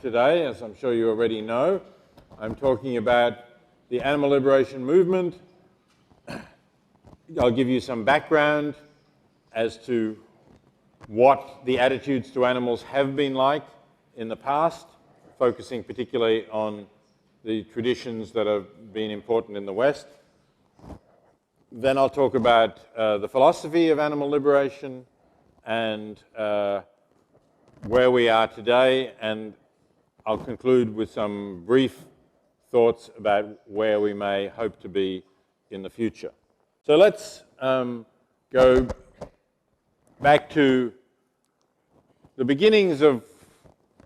Today, as I'm sure you already know, I'm talking about the animal liberation movement. I'll give you some background as to what the attitudes to animals have been like in the past, focusing particularly on the traditions that have been important in the West. Then I'll talk about the philosophy of animal liberation and where we are today, and I'll conclude with some brief thoughts about where we may hope to be in the future. So let's go back to the beginnings of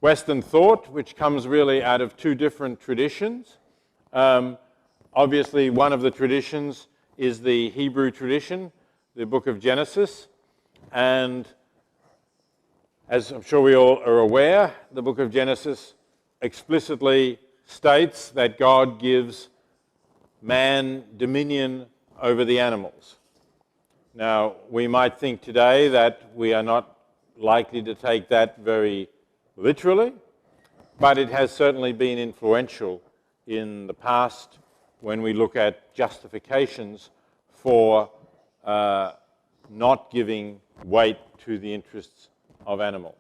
Western thought, which comes really out of two different traditions. Obviously, one of the traditions is the Hebrew tradition, the book of Genesis, and as I'm sure we all are aware, the book of Genesis explicitly states that God gives man dominion over the animals. Now, we might think today that we are not likely to take that very literally, but it has certainly been influential in the past when we look at justifications for not giving weight to the interests of animals.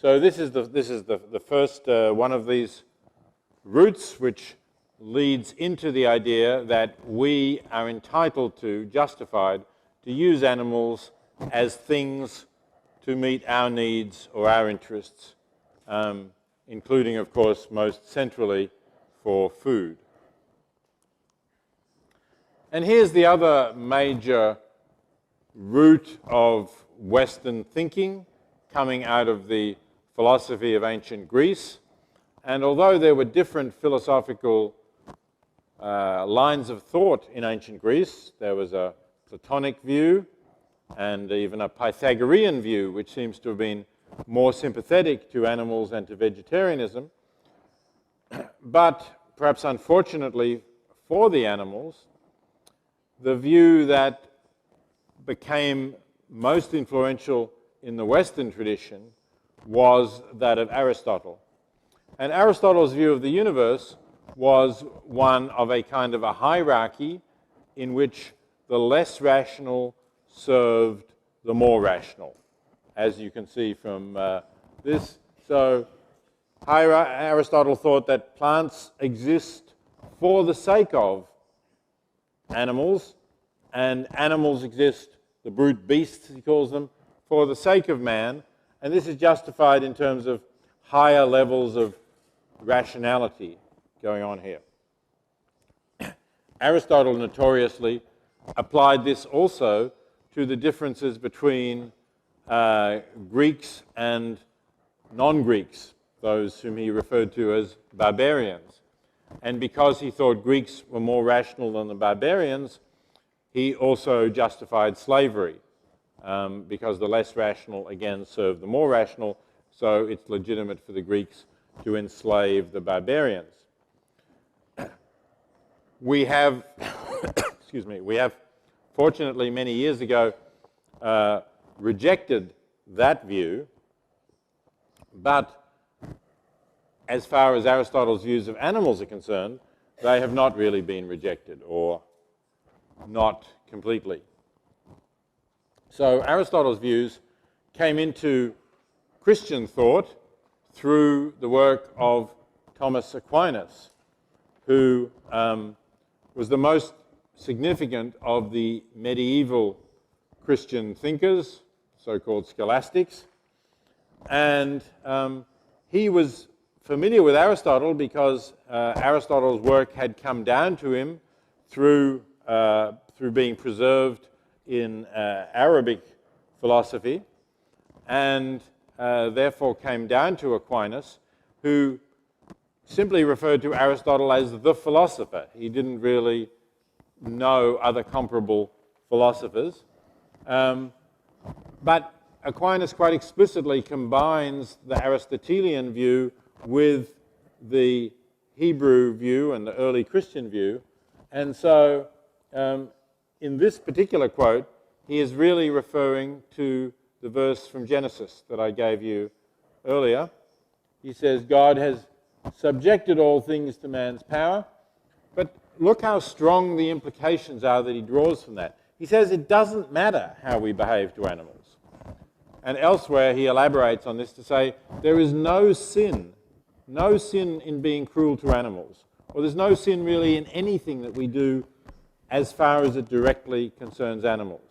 So this is the first one of these roots, which leads into the idea that we are entitled to, justified, to use animals as things to meet our needs or our interests, including, of course, most centrally for food. And here's the other major root of Western thinking coming out of the philosophy of ancient Greece. And although there were different philosophical lines of thought in ancient Greece, there was a Platonic view and even a Pythagorean view, which seems to have been more sympathetic to animals and to vegetarianism. But perhaps unfortunately for the animals, the view that became most influential in the Western tradition was that of Aristotle. And Aristotle's view of the universe was one of a kind of a hierarchy in which the less rational served the more rational, as you can see from this. So Aristotle thought that plants exist for the sake of animals, and animals exist, the brute beasts he calls them, for the sake of man. And this is justified in terms of higher levels of rationality going on here. Aristotle notoriously applied this also to the differences between Greeks and non-Greeks, those whom he referred to as barbarians. And because he thought Greeks were more rational than the barbarians, he also justified slavery, because the less rational, again, served the more rational, so it's legitimate for the Greeks to enslave the barbarians. We have, excuse me, we have, fortunately, many years ago, rejected that view, but as far as Aristotle's views of animals are concerned, they have not really been rejected, or not completely. So Aristotle's views came into Christian thought through the work of Thomas Aquinas, who was the most significant of the medieval Christian thinkers, so-called scholastics. And he was familiar with Aristotle because Aristotle's work had come down to him through being preserved in Arabic philosophy, and therefore came down to Aquinas, who simply referred to Aristotle as the philosopher. He didn't really know other comparable philosophers. But Aquinas quite explicitly combines the Aristotelian view with the Hebrew view and the early Christian view. And so in this particular quote, he is really referring to the verse from Genesis that I gave you earlier, He says God has subjected all things to man's power. But look how strong the implications are that he draws from that. He says it doesn't matter how we behave to animals. And elsewhere he elaborates on this to say there is no sin in being cruel to animals. Or there's no sin really in anything that we do as far as it directly concerns animals.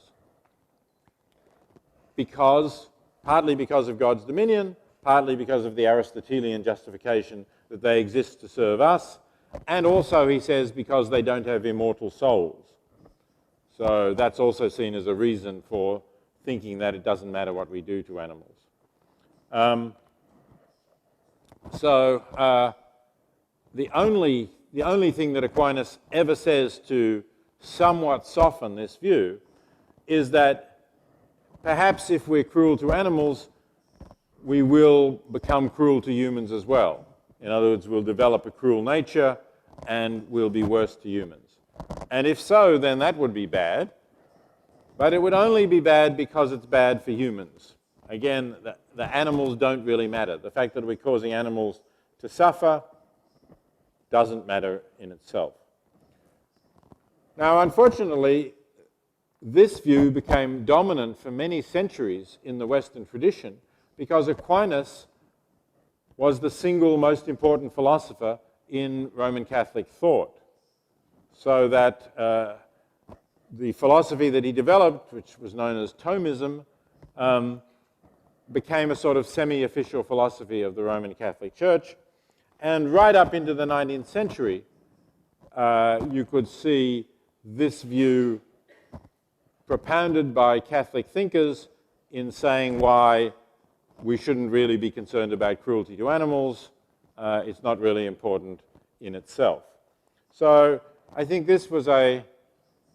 Partly because of God's dominion, partly because of the Aristotelian justification that they exist to serve us, and also, he says, because they don't have immortal souls. So that's also seen as a reason for thinking that it doesn't matter what we do to animals. The only thing that Aquinas ever says to somewhat soften this view is that perhaps if we're cruel to animals, we will become cruel to humans as well. In other words, we'll develop a cruel nature and we'll be worse to humans. And if so, then that would be bad. But it would only be bad because it's bad for humans. Again, the animals don't really matter. The fact that we're causing animals to suffer doesn't matter in itself. Now, unfortunately, this view became dominant for many centuries in the Western tradition because Aquinas was the single most important philosopher in Roman Catholic thought. So that the philosophy that he developed, which was known as Thomism, became a sort of semi-official philosophy of the Roman Catholic Church. And right up into the 19th century, you could see this view propounded by Catholic thinkers in saying why we shouldn't really be concerned about cruelty to animals. It's not really important in itself. So I think this was a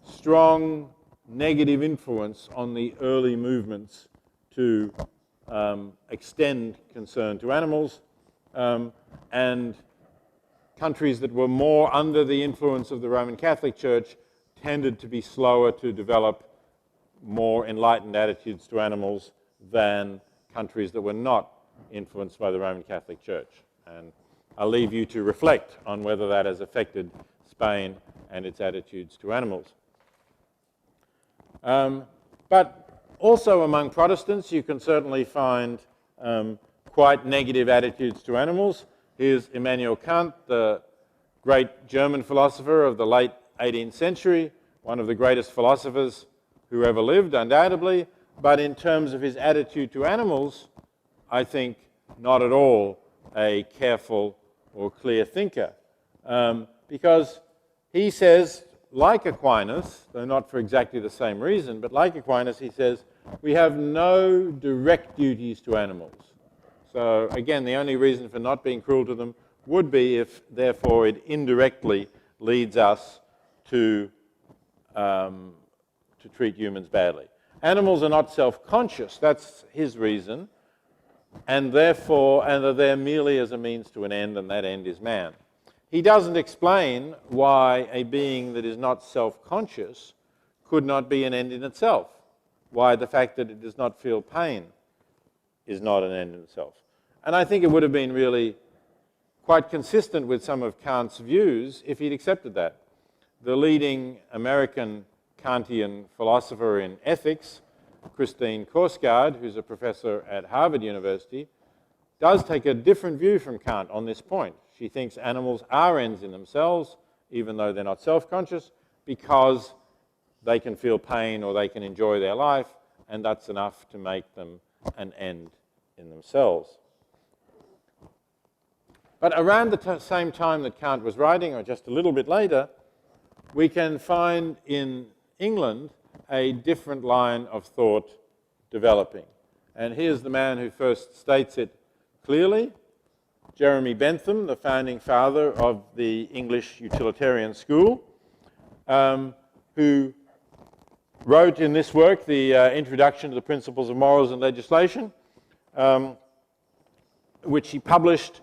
strong negative influence on the early movements to extend concern to animals. And countries that were more under the influence of the Roman Catholic Church tended to be slower to develop more enlightened attitudes to animals than countries that were not influenced by the Roman Catholic Church. And I'll leave you to reflect on whether that has affected Spain and its attitudes to animals. But also among Protestants, you can certainly find quite negative attitudes to animals. Here's Immanuil Kant, the great German philosopher of the late 18th century, one of the greatest philosophers who ever lived, undoubtedly, but in terms of his attitude to animals, I think not at all a careful or clear thinker. Because he says, like Aquinas, though not for exactly the same reason, but like Aquinas, he says, we have no direct duties to animals. So again, the only reason for not being cruel to them would be if, therefore, it indirectly leads us to treat humans badly. Animals are not self-conscious, that's his reason, and therefore, and are there merely as a means to an end, and that end is man. He doesn't explain why a being that is not self-conscious could not be an end in itself, why the fact that it does not feel pain is not an end in itself. And I think it would have been really quite consistent with some of Kant's views if he'd accepted that. The leading American Kantian philosopher in ethics, Christine Korsgaard, who's a professor at Harvard University, does take a different view from Kant on this point. She thinks animals are ends in themselves, even though they're not self-conscious, because they can feel pain or they can enjoy their life, and that's enough to make them an end in themselves. But around the same time that Kant was writing, or just a little bit later, we can find in England a different line of thought developing. And here's the man who first states it clearly, Jeremy Bentham, the founding father of the English utilitarian school, who wrote in this work, the Introduction to the Principles of Morals and Legislation, which he published,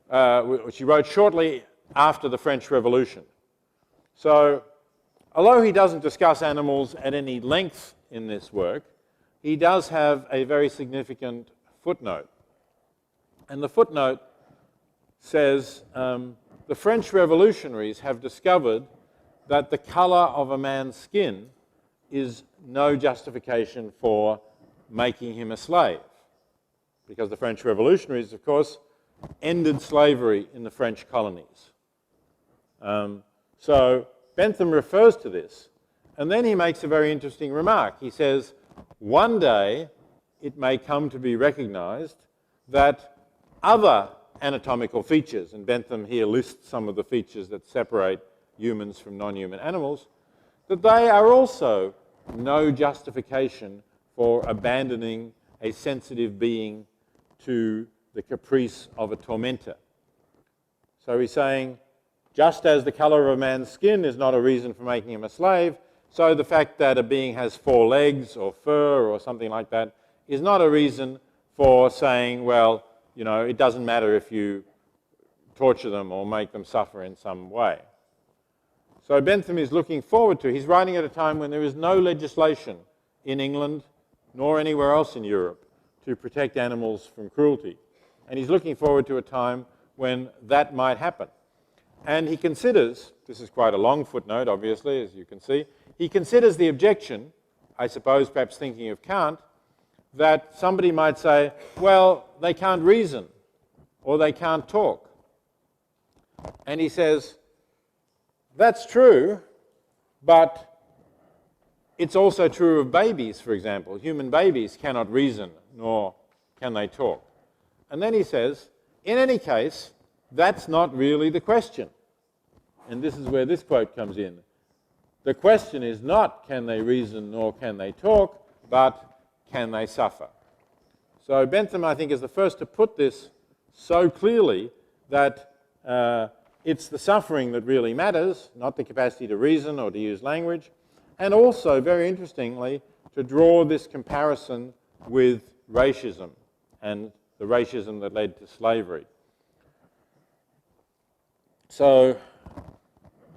which he wrote shortly after the French Revolution. So, although he doesn't discuss animals at any length in this work, he does have a very significant footnote. And the footnote says, the French revolutionaries have discovered that the color of a man's skin is no justification for making him a slave. Because the French revolutionaries, of course, ended slavery in the French colonies. So Bentham refers to this, and then he makes a very interesting remark. He says, one day it may come to be recognized that other anatomical features, and Bentham here lists some of the features that separate humans from non-human animals, that they are also no justification for abandoning a sensitive being to the caprice of a tormentor. So he's saying, just as the color of a man's skin is not a reason for making him a slave, so the fact that a being has 4 legs or fur or something like that is not a reason for saying, well, you know, it doesn't matter if you torture them or make them suffer in some way. So Bentham is looking forward to, he's writing at a time when there is no legislation in England nor anywhere else in Europe to protect animals from cruelty. And he's looking forward to a time when that might happen. And he considers, this is quite a long footnote, obviously, as you can see, he considers the objection, I suppose perhaps thinking of Kant, that somebody might say, well, they can't reason or they can't talk. And he says, that's true, but it's also true of babies, for example. Human babies cannot reason, nor can they talk. And then he says, in any case, that's not really the question. And this is where this quote comes in. The question is not can they reason nor can they talk, but can they suffer? So Bentham, I think, is the first to put this so clearly that it's the suffering that really matters, not the capacity to reason or to use language, and also, very interestingly, to draw this comparison with racism and the racism that led to slavery. So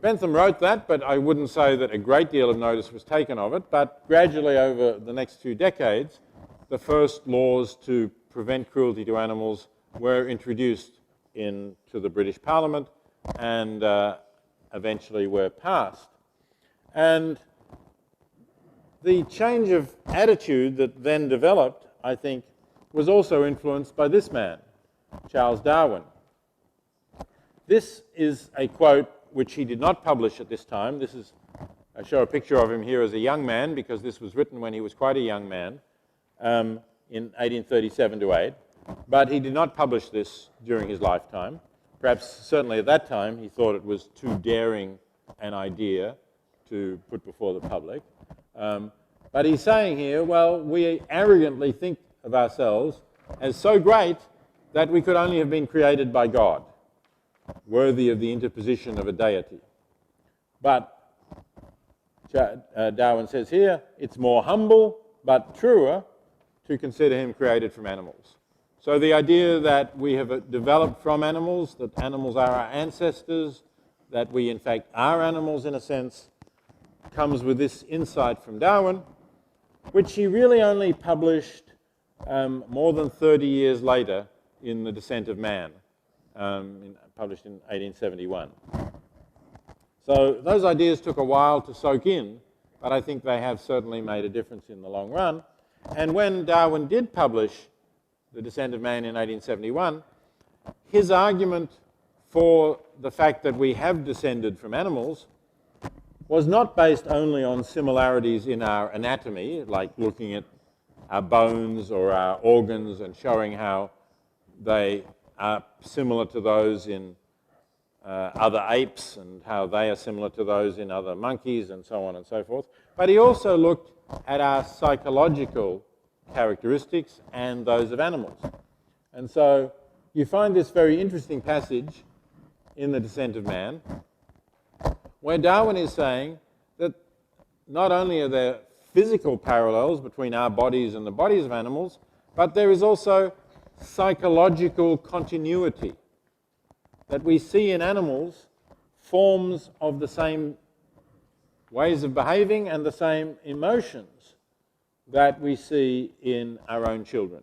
Bentham wrote that, but I wouldn't say that a great deal of notice was taken of it, but gradually over the next 2 decades, the first laws to prevent cruelty to animals were introduced into the British Parliament and eventually were passed. And the change of attitude that then developed, I think, was also influenced by this man, Charles Darwin. This is a quote which he did not publish at this time. I show a picture of him here as a young man because this was written when he was quite a young man in 1837 to 8. But he did not publish this during his lifetime. Perhaps, certainly at that time, he thought it was too daring an idea to put before the public. But he's saying here, well, we arrogantly think of ourselves as so great that we could only have been created by God, worthy of the interposition of a deity. But Darwin says here, it's more humble but truer to consider him created from animals. So the idea that we have developed from animals, that animals are our ancestors, that we in fact are animals in a sense, comes with this insight from Darwin, which he really only published more than 30 years later in The Descent of Man, published in 1871. So those ideas took a while to soak in, but I think they have certainly made a difference in the long run. And when Darwin did publish The Descent of Man in 1871, his argument for the fact that we have descended from animals was not based only on similarities in our anatomy, like looking at our bones or our organs and showing how they are similar to those in other apes and how they are similar to those in other monkeys and so on and so forth. But he also looked at our psychological characteristics and those of animals. And so you find this very interesting passage in The Descent of Man, where Darwin is saying that not only are there physical parallels between our bodies and the bodies of animals, but there is also psychological continuity, that we see in animals forms of the same ways of behaving and the same emotions that we see in our own children.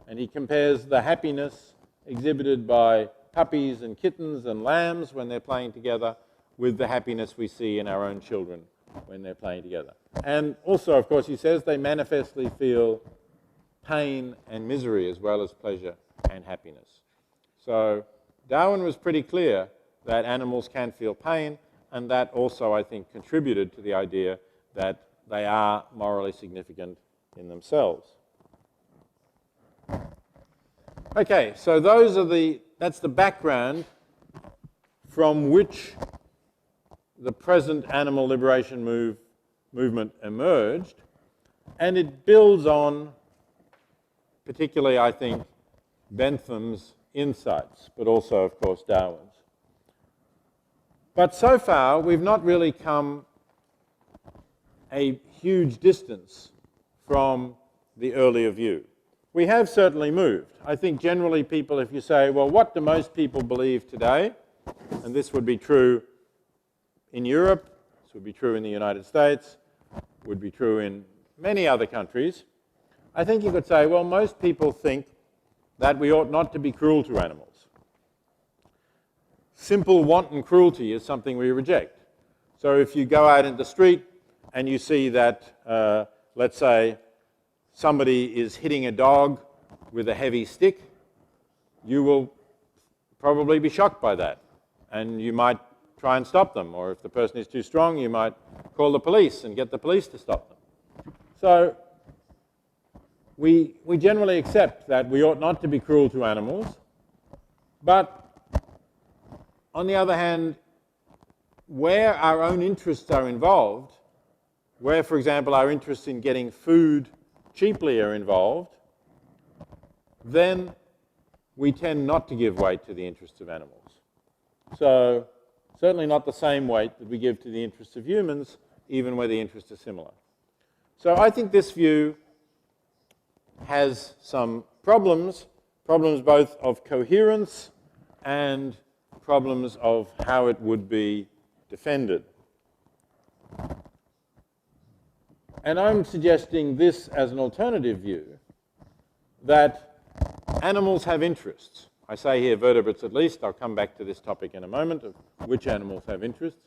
And he compares the happiness exhibited by puppies and kittens and lambs when they're playing together, with the happiness we see in our own children when they're playing together. And also, of course, he says they manifestly feel pain and misery as well as pleasure and happiness. So Darwin was pretty clear that animals can feel pain, and that also, I think, contributed to the idea that they are morally significant in themselves. Okay, so that's the background from which the present animal liberation movement emerged, and it builds on, particularly, I think, Bentham's insights, but also, of course, Darwin's. But so far, we've not really come a huge distance from the earlier view. We have certainly moved. I think generally people, if you say, well, what do most people believe today? And this would be true in Europe, this would be true in the United States, would be true in many other countries. I think you could say, well, most people think that we ought not to be cruel to animals. Simple wanton cruelty is something we reject. So if you go out in the street and you see that, let's say, somebody is hitting a dog with a heavy stick, you will probably be shocked by that. And you might try and stop them. Or if the person is too strong, you might call the police and get the police to stop them. So we generally accept that we ought not to be cruel to animals. But on the other hand, where our own interests are involved, where, for example, our interests in getting food cheaply are involved, then we tend not to give weight to the interests of animals. So certainly not the same weight that we give to the interests of humans, even where the interests are similar. So I think this view has some problems both of coherence and problems of how it would be defended. And I'm suggesting this as an alternative view, that animals have interests. I say here vertebrates at least. I'll come back to this topic in a moment of which animals have interests.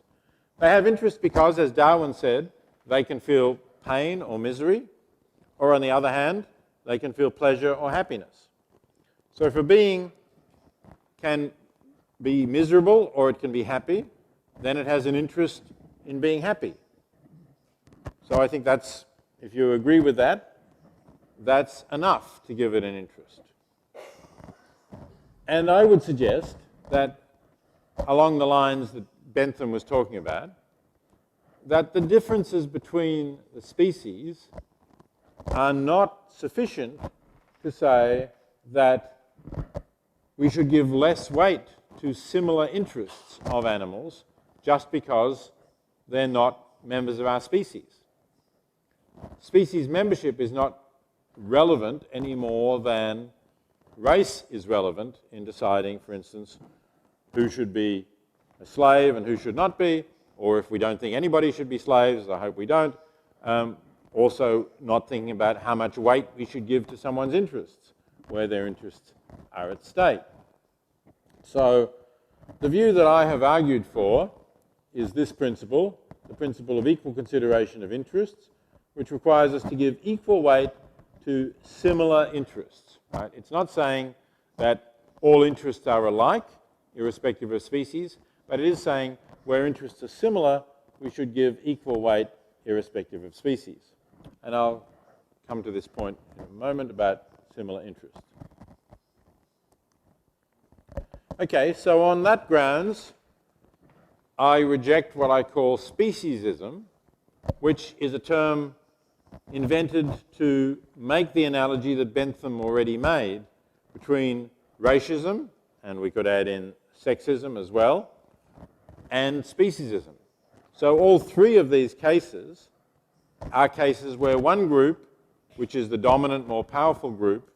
They have interests because, as Darwin said, they can feel pain or misery, or on the other hand, they can feel pleasure or happiness. So if a being can be miserable or it can be happy, then it has an interest in being happy. So I think that's, if you agree with that, that's enough to give it an interest. And I would suggest that along the lines that Bentham was talking about, that the differences between the species are not sufficient to say that we should give less weight to similar interests of animals just because they're not members of our species. Species membership is not relevant any more than race is relevant in deciding, for instance, who should be a slave and who should not be, or if we don't think anybody should be slaves, I hope we don't, also not thinking about how much weight we should give to someone's interests, where their interests are at stake. So the view that I have argued for is this principle, the principle of equal consideration of interests, which requires us to give equal weight to similar interests. Right? It's not saying that all interests are alike, irrespective of species, but it is saying where interests are similar, we should give equal weight, irrespective of species. And I'll come to this point in a moment about similar interests. Okay, so on that grounds, I reject what I call speciesism, which is a term invented to make the analogy that Bentham already made between racism, and we could add in sexism as well, and speciesism. So all three of these cases are cases where one group, which is the dominant, more powerful group,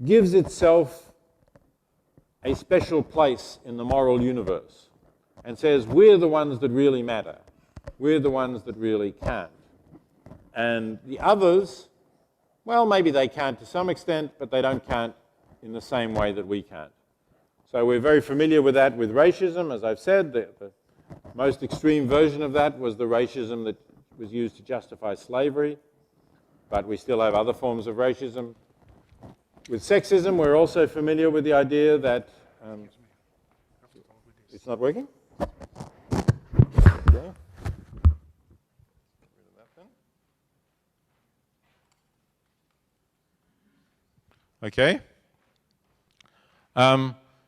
gives itself a special place in the moral universe and says, we're the ones that really matter. We're the ones that really count. And the others, well, maybe they count to some extent, but they don't count in the same way that we can't. So we're very familiar with that with racism. As I've said, the most extreme version of that was the racism that was used to justify slavery, but we still have other forms of racism. With sexism, we're also familiar with the idea that... it's not working? Okay. Okay.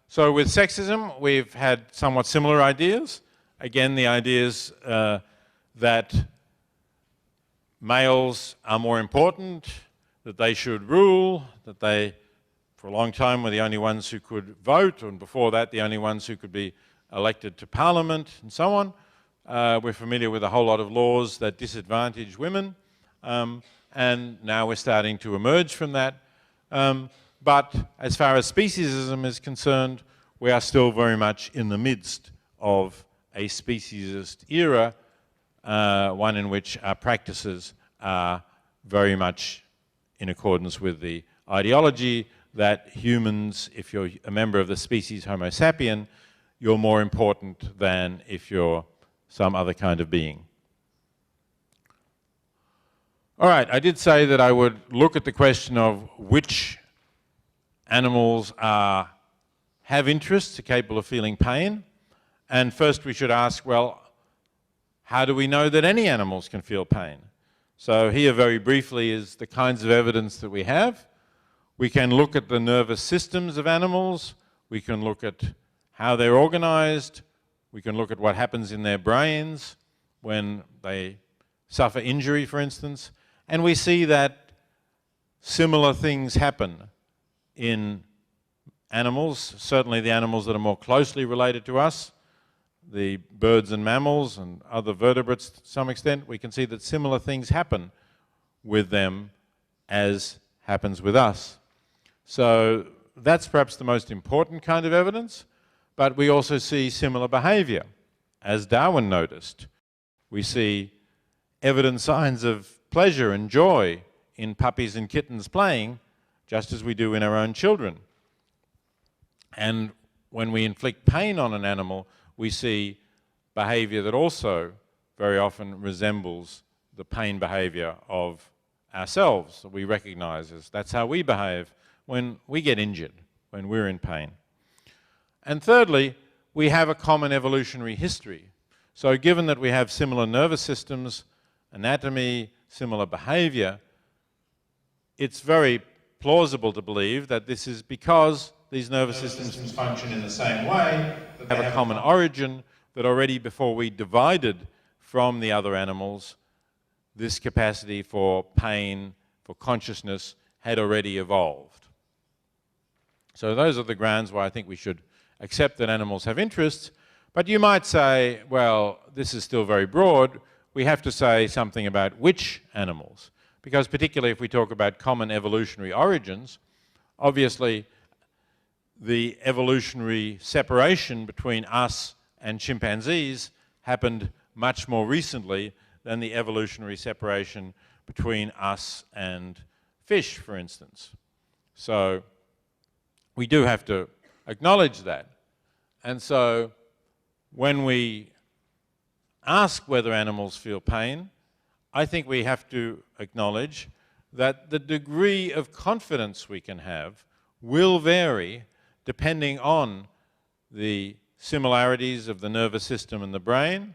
So with sexism, we've had somewhat similar ideas. Again, the ideas that males are more important, that they should rule, that they, for a long time, were the only ones who could vote, and before that, the only ones who could be elected to parliament, and so on. We're familiar with a whole lot of laws that disadvantage women, and now we're starting to emerge from that. But as far as speciesism is concerned, we are still very much in the midst of a speciesist era, one in which our practices are very much in accordance with the ideology that humans, if you're a member of the species Homo sapien, you're more important than if you're some other kind of being. All right, I did say that I would look at the question of which animals have interests, are capable of feeling pain. And first we should ask, well, how do we know that any animals can feel pain? So here very briefly is the kinds of evidence that we have. We can look at the nervous systems of animals. We can look at how they're organized. We can look at what happens in their brains when they suffer injury, for instance. And we see that similar things happen in animals, certainly the animals that are more closely related to us, the birds and mammals and other vertebrates to some extent. We can see that similar things happen with them as happens with us. So that's perhaps the most important kind of evidence, but we also see similar behavior, as Darwin noticed. We see evident signs of pleasure and joy in puppies and kittens playing, just as we do in our own children. And when we inflict pain on an animal, we see behavior that also very often resembles the pain behavior of ourselves, that we recognize as that's how we behave when we get injured, when we're in pain. And thirdly, we have a common evolutionary history. So given that we have similar nervous systems, anatomy, similar behavior, it's very plausible to believe that this is because these nervous systems function in the same way, have a common origin, that already before we divided from the other animals, this capacity for pain, for consciousness, had already evolved. So those are the grounds why I think we should accept that animals have interests. But you might say, well, this is still very broad. We have to say something about which animals. Because particularly if we talk about common evolutionary origins, obviously the evolutionary separation between us and chimpanzees happened much more recently than the evolutionary separation between us and fish, for instance. So we do have to acknowledge that. And so when we ask whether animals feel pain, I think we have to acknowledge that the degree of confidence we can have will vary depending on the similarities of the nervous system and the brain,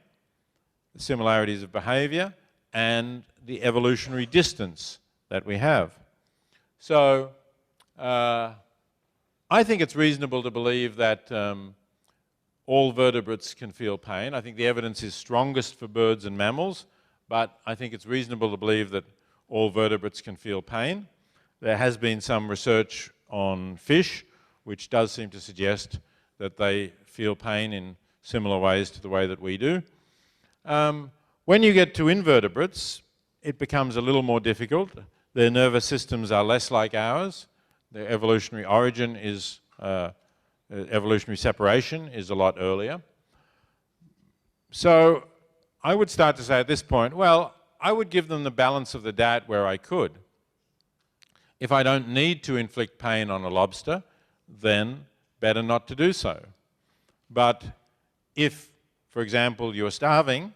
the similarities of behavior, and the evolutionary distance that we have. So I think it's reasonable to believe that all vertebrates can feel pain. I think the evidence is strongest for birds and mammals, but I think it's reasonable to believe that all vertebrates can feel pain. There has been some research on fish, which does seem to suggest that they feel pain in similar ways to the way that we do. When you get to invertebrates, it becomes a little more difficult. Their nervous systems are less like ours. Their evolutionary origin is, evolutionary separation is a lot earlier. So I would start to say at this point, well, I would give them the balance of the doubt where I could. If I don't need to inflict pain on a lobster, then better not to do so. But if, for example, you're starving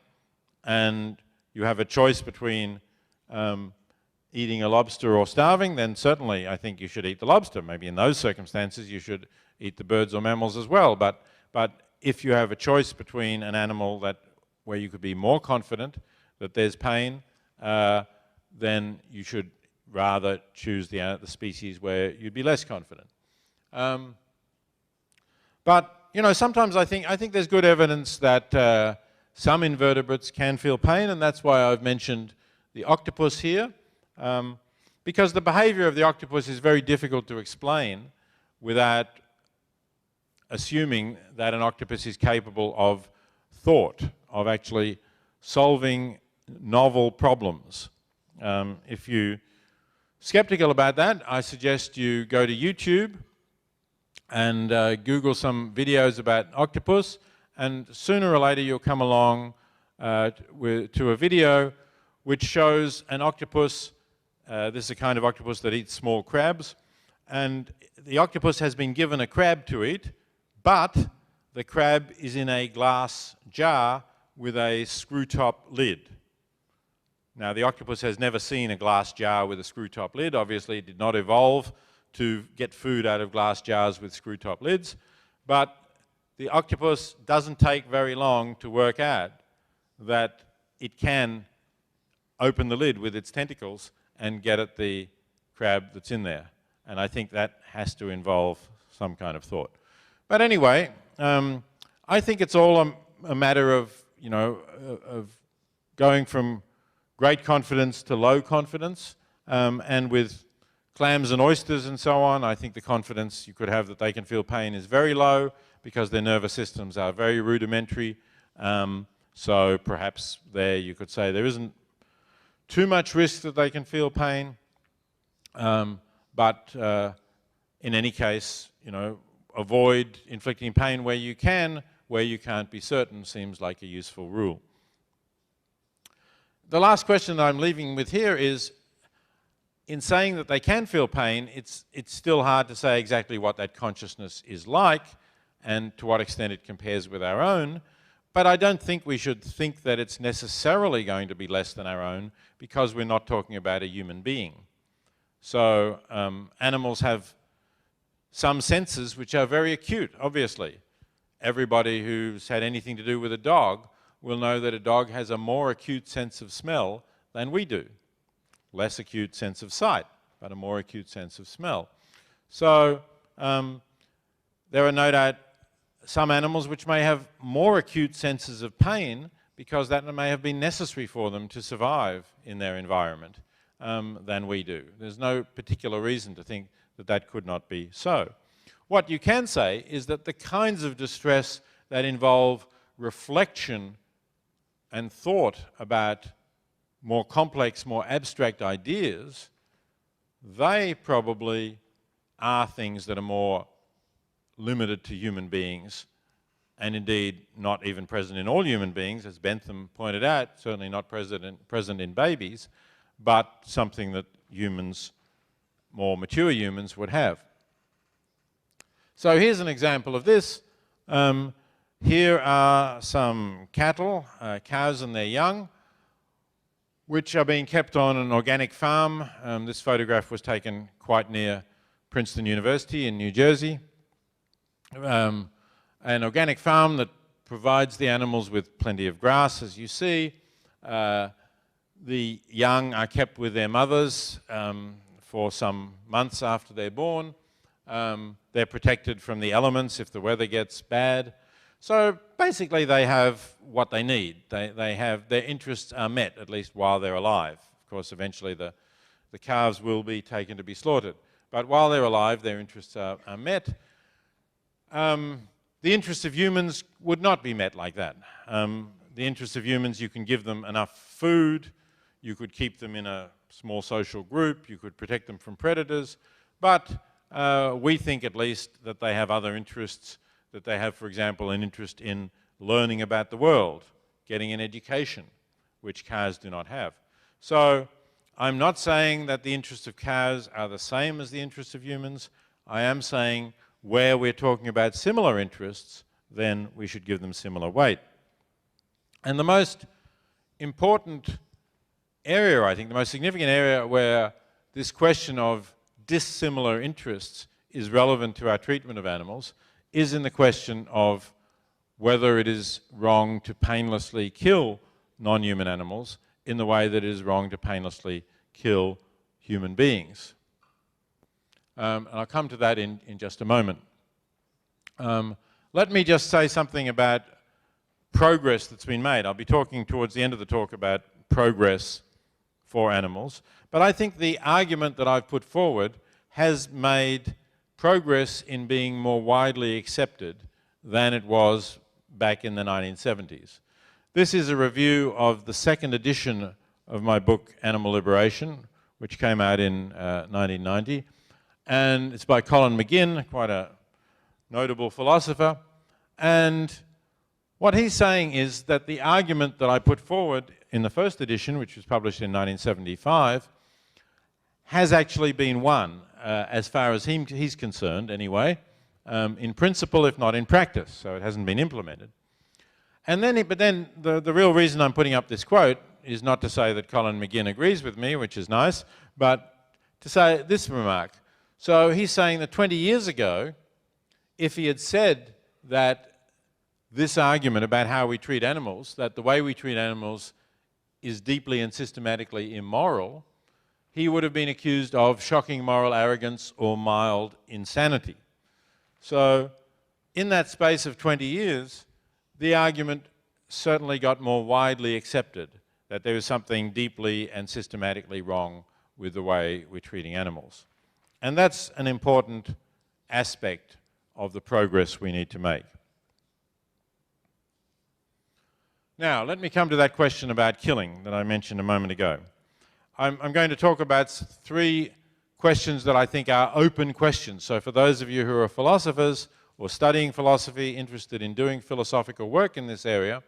and you have a choice between eating a lobster or starving, then certainly I think you should eat the lobster. Maybe in those circumstances you should eat the birds or mammals as well. But if you have a choice between an animal where you could be more confident that there's pain, then you should rather choose the species where you'd be less confident. But sometimes I think there's good evidence that some invertebrates can feel pain, and that's why I've mentioned the octopus here, because the behavior of the octopus is very difficult to explain without assuming that an octopus is capable of thought, of actually solving novel problems. If you're skeptical about that, I suggest you go to YouTube and Google some videos about octopus, and sooner or later you'll come along to a video which shows an octopus. This is a kind of octopus that eats small crabs, and the octopus has been given a crab to eat, but the crab is in a glass jar with a screw-top lid. Now, the octopus has never seen a glass jar with a screw-top lid. Obviously, it did not evolve to get food out of glass jars with screw-top lids, but the octopus doesn't take very long to work out that it can open the lid with its tentacles and get at the crab that's in there. And I think that has to involve some kind of thought. But anyway, I think it's all a matter of, of going from great confidence to low confidence, and with clams and oysters and so on, I think the confidence you could have that they can feel pain is very low because their nervous systems are very rudimentary. So perhaps there you could say there isn't too much risk that they can feel pain, but in any case, avoid inflicting pain where you can. Where you can't be certain seems like a useful rule. The last question that I'm leaving with here is, in saying that they can feel pain, it's still hard to say exactly what that consciousness is like and to what extent it compares with our own. But I don't think we should think that it's necessarily going to be less than our own, because we're not talking about a human being. So animals have some senses which are very acute, obviously. Everybody who's had anything to do with a dog will know that a dog has a more acute sense of smell than we do. Less acute sense of sight, but a more acute sense of smell. So there are no doubt some animals which may have more acute senses of pain because that may have been necessary for them to survive in their environment than we do. There's no particular reason to think that that could not be so. What you can say is that the kinds of distress that involve reflection and thought about more complex, more abstract ideas, they probably are things that are more limited to human beings, and indeed not even present in all human beings, as Bentam pointed out, certainly not present in babies, but something that humans, more mature humans, would have. So here's an example of this. Here are some cattle, cows and their young, which are being kept on an organic farm. This photograph was taken quite near Princeton University in New Jersey. An organic farm that provides the animals with plenty of grass, as you see. The young are kept with their mothers for some months after they're born. They're protected from the elements if the weather gets bad. So basically they have what they need. They have, their interests are met, at least while they're alive. Of course, eventually the calves will be taken to be slaughtered. But while they're alive, their interests are met. The interests of humans would not be met like that. The interests of humans, you can give them enough food, you could keep them in a small social group, you could protect them from predators, but we think at least that they have other interests, that they have, for example, an interest in learning about the world, getting an education, which cows do not have. So I'm not saying that the interests of cows are the same as the interests of humans. I am saying where we're talking about similar interests, then we should give them similar weight. And the most important area, I think, the most significant area where this question of dissimilar interests is relevant to our treatment of animals is in the question of whether it is wrong to painlessly kill non-human animals in the way that it is wrong to painlessly kill human beings. And I'll come to that in just a moment. Let me just say something about progress that's been made. I'll be talking towards the end of the talk about progress for animals. But I think the argument that I've put forward has made progress in being more widely accepted than it was back in the 1970s. This is a review of the second edition of my book, Animal Liberation, which came out in 1990. And it's by Colin McGinn, quite a notable philosopher. And what he's saying is that the argument that I put forward in the first edition, which was published in 1975, has actually been won, as far as he's concerned anyway, in principle, if not in practice. So it hasn't been implemented. And then, but then the real reason I'm putting up this quote is not to say that Colin McGinn agrees with me, which is nice, but to say this remark. So he's saying that 20 years ago, if he had said that this argument about how we treat animals, that the way we treat animals is deeply and systematically immoral, he would have been accused of shocking moral arrogance or mild insanity. So in that space of 20 years, the argument certainly got more widely accepted, that there is something deeply and systematically wrong with the way we're treating animals. And that's an important aspect of the progress we need to make. Now, let me come to that question about killing that I mentioned a moment ago. I'm going to talk about three questions that I think are open questions. So for those of you who are philosophers or studying philosophy, interested in doing philosophical work in this area,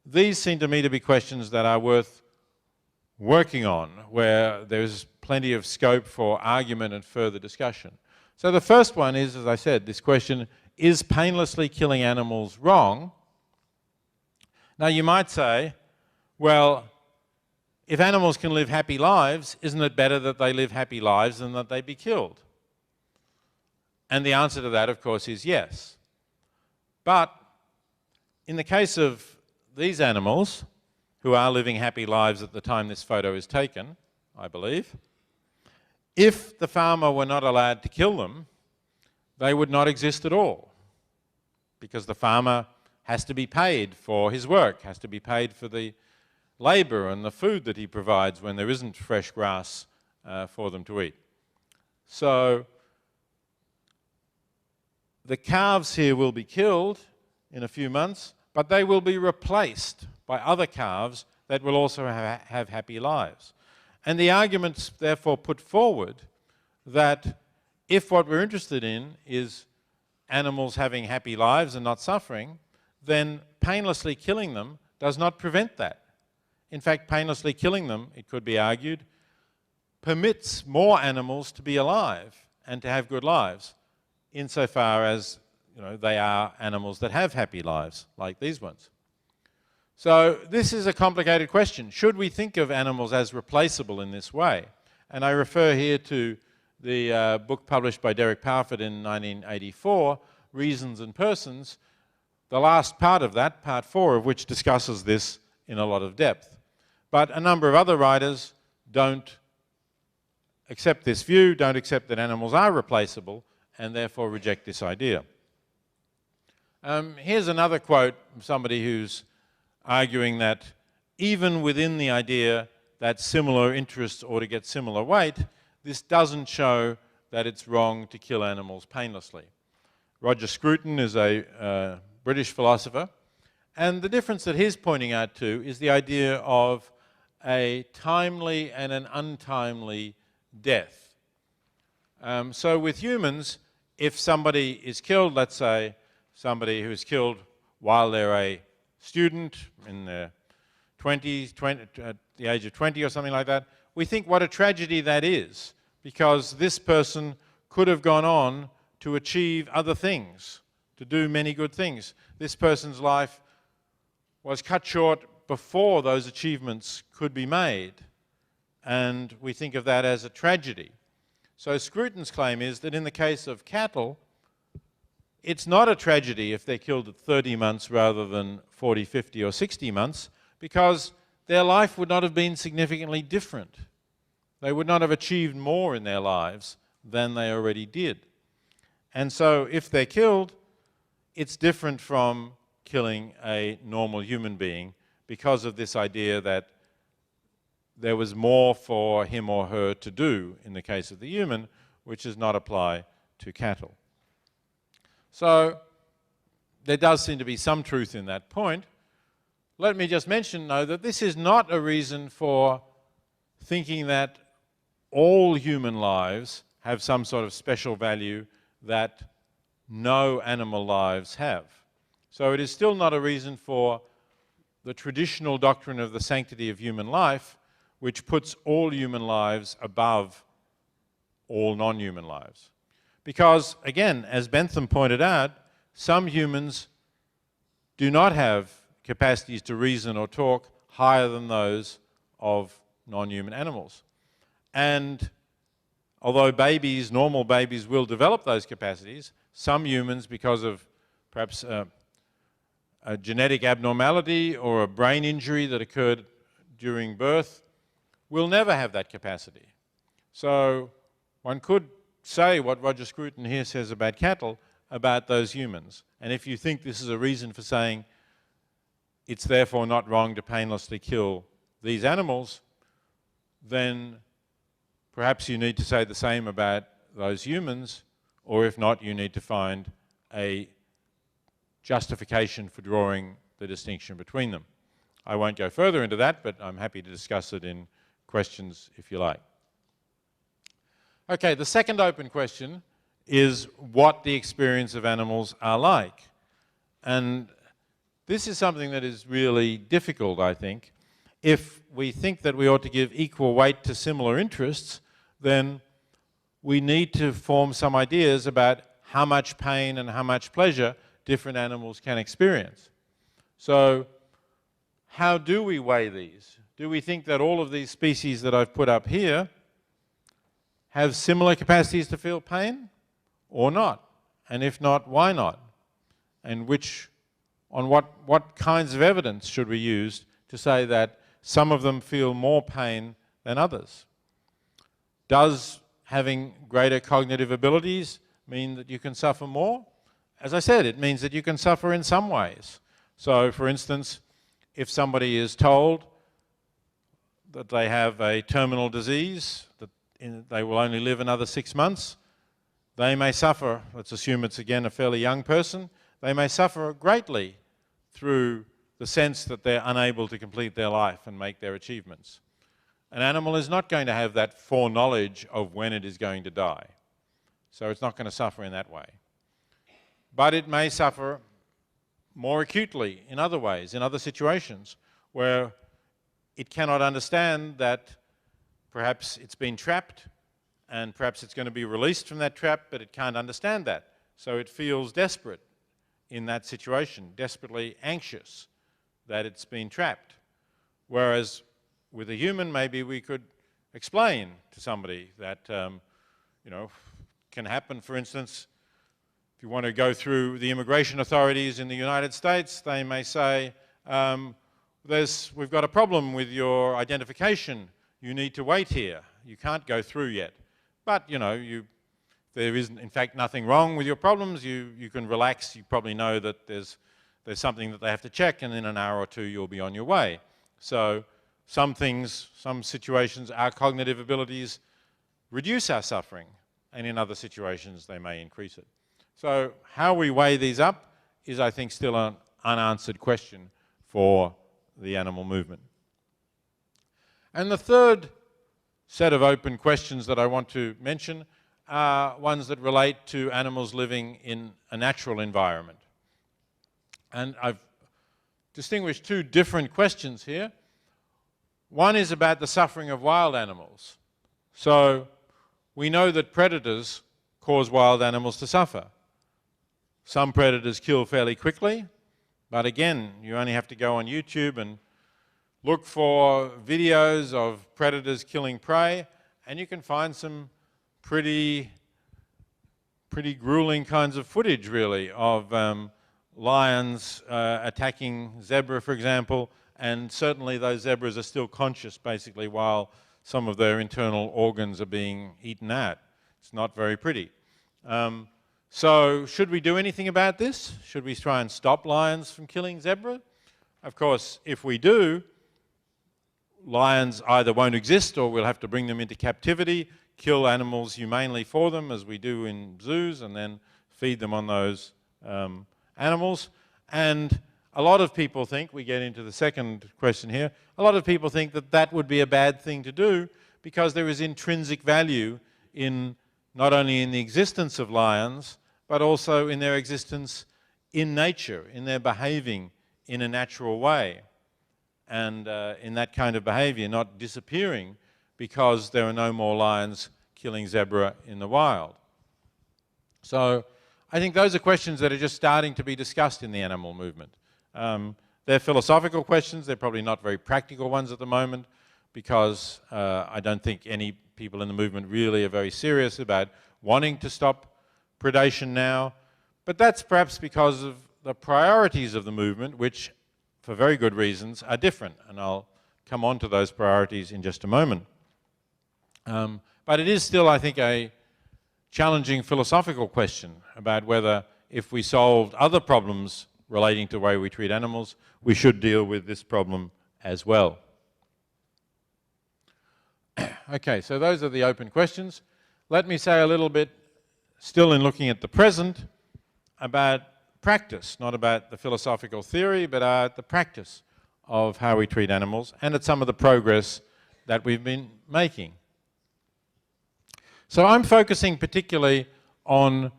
these seem to me to be questions that are worth working on, where there's plenty of scope for argument and further discussion. So the first one is, as I said, this question, is painlessly killing animals wrong? Now you might say, well, if animals can live happy lives, isn't it better that they live happy lives than that they be killed? And the answer to that, of course, is yes. But in the case of these animals, who are living happy lives at the time this photo is taken, I believe, if the farmer were not allowed to kill them, they would not exist at all, because the farmer has to be paid for his work, has to be paid for the labor and the food that he provides when there isn't fresh grass for them to eat. So the calves here will be killed in a few months, but they will be replaced by other calves that will also have happy lives. And the argument's therefore put forward that if what we're interested in is animals having happy lives and not suffering, then painlessly killing them does not prevent that. In fact, painlessly killing them, it could be argued, permits more animals to be alive and to have good lives, insofar as they are animals that have happy lives, like these ones. So this is a complicated question. Should we think of animals as replaceable in this way? And I refer here to the book published by Derek Parfit in 1984, Reasons and Persons, the last part of that, part 4 of which discusses this in a lot of depth. But a number of other writers don't accept this view, don't accept that animals are replaceable, and therefore reject this idea. Here's another quote from somebody who's arguing that even within the idea that similar interests ought to get similar weight, this doesn't show that it's wrong to kill animals painlessly. Roger Scruton is a British philosopher, and the difference that he's pointing out to is the idea of a timely and an untimely death. So with humans, if somebody is killed, let's say somebody who is killed while they're a student in their 20s, at the age of 20 or something like that, we think what a tragedy that is, because this person could have gone on to achieve other things, to do many good things. This person's life was cut short before those achievements could be made, and we think of that as a tragedy. So Scruton's claim is that in the case of cattle, it's not a tragedy if they're killed at 30 months rather than 40, 50 or 60 months, because their life would not have been significantly different. They would not have achieved more in their lives than they already did. And so if they're killed, it's different from killing a normal human being because of this idea that there was more for him or her to do in the case of the human, which does not apply to cattle. So there does seem to be some truth in that point. Let me just mention, though, that this is not a reason for thinking that all human lives have some sort of special value that no animal lives have. So it is still not a reason for the traditional doctrine of the sanctity of human life, which puts all human lives above all non-human lives. Because, again, as Bentam pointed out, some humans do not have capacities to reason or talk higher than those of non-human animals. And although babies, normal babies, will develop those capacities, some humans, because of perhaps a genetic abnormality or a brain injury that occurred during birth, will never have that capacity. So one could say what Roger Scruton here says about cattle, about those humans. And if you think this is a reason for saying it's therefore not wrong to painlessly kill these animals, then perhaps you need to say the same about those humans, or if not, you need to find a justification for drawing the distinction between them. I won't go further into that, but I'm happy to discuss it in questions if you like. Okay, the second open question is what the experience of animals are like. And this is something that is really difficult, I think. If we think that we ought to give equal weight to similar interests, then we need to form some ideas about how much pain and how much pleasure different animals can experience. So how do we weigh these? Do we think that all of these species that I've put up here have similar capacities to feel pain or not? And if not, why not? And on what kinds of evidence should we use to say that some of them feel more pain than others? Does having greater cognitive abilities mean that you can suffer more? As I said, it means that you can suffer in some ways. So, for instance, if somebody is told that they have a terminal disease, that they will only live another 6 months, they may suffer, let's assume it's again a fairly young person, they may suffer greatly through the sense that they're unable to complete their life and make their achievements. An animal is not going to have that foreknowledge of when it is going to die. So it's not going to suffer in that way. But it may suffer more acutely in other ways, in other situations, where it cannot understand that perhaps it's been trapped and perhaps it's going to be released from that trap, but it can't understand that. So it feels desperate in that situation, desperately anxious that it's been trapped. Whereas with a human, maybe we could explain to somebody that, can happen. For instance, if you want to go through the immigration authorities in the United States, they may say, we've got a problem with your identification. You need to wait here. You can't go through yet. But, there is, in fact, nothing wrong with your problems. You can relax. You probably know that there's something that they have to check, and in an hour or two, you'll be on your way. So some things, some situations, our cognitive abilities reduce our suffering, and in other situations, they may increase it. So how we weigh these up is, I think, still an unanswered question for the animal movement. And the third set of open questions that I want to mention are ones that relate to animals living in a natural environment. And I've distinguished two different questions here. One is about the suffering of wild animals. So we know that predators cause wild animals to suffer. Some predators kill fairly quickly, but again, you only have to go on YouTube and look for videos of predators killing prey, and you can find some pretty grueling kinds of footage, really, of lions attacking zebra, for example, and certainly those zebras are still conscious, basically, while some of their internal organs are being eaten at. It's not very pretty. So should we do anything about this? Should we try and stop lions from killing zebra? Of course, if we do, lions either won't exist or we'll have to bring them into captivity, kill animals humanely for them, as we do in zoos, and then feed them on those animals. And a lot of people think, we get into the second question here, a lot of people think that that would be a bad thing to do because there is intrinsic value in not only in the existence of lions, but also in their existence in nature, in their behaving in a natural way, and in that kind of behavior not disappearing because there are no more lions killing zebra in the wild. So I think those are questions that are just starting to be discussed in the animal movement. They're philosophical questions. They're probably not very practical ones at the moment because I don't think any people in the movement really are very serious about wanting to stop predation now. But that's perhaps because of the priorities of the movement, which, for very good reasons, are different. And I'll come on to those priorities in just a moment. But it is still, I think, a challenging philosophical question about whether, if we solved other problems relating to the way we treat animals, we should deal with this problem as well. Okay, so those are the open questions. Let me say a little bit, still in looking at the present, about practice, not about the philosophical theory, but about the practice of how we treat animals and at some of the progress that we've been making. So I'm focusing particularly on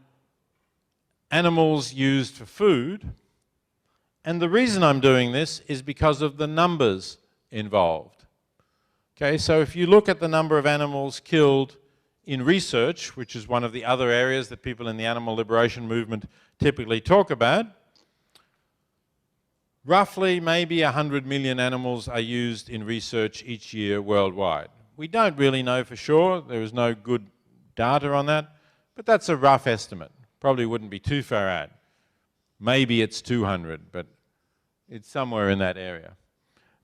animals used for food, and the reason I'm doing this is because of the numbers involved. Okay, so if you look at the number of animals killed in research, which is one of the other areas that people in the animal liberation movement typically talk about, roughly maybe 100 million animals are used in research each year worldwide. We don't really know for sure. There is no good data on that, but that's a rough estimate. Probably wouldn't be too far out. Maybe it's 200, but it's somewhere in that area.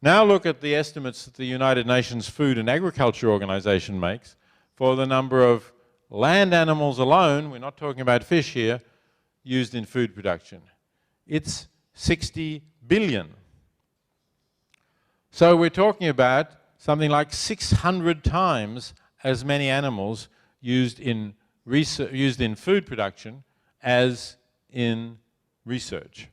Now look at the estimates that the United Nations Food and Agriculture Organization makes for the number of land animals alone, we're not talking about fish here, used in food production. It's 60 billion. So we're talking about something like 600 times as many animals used in food production as in research.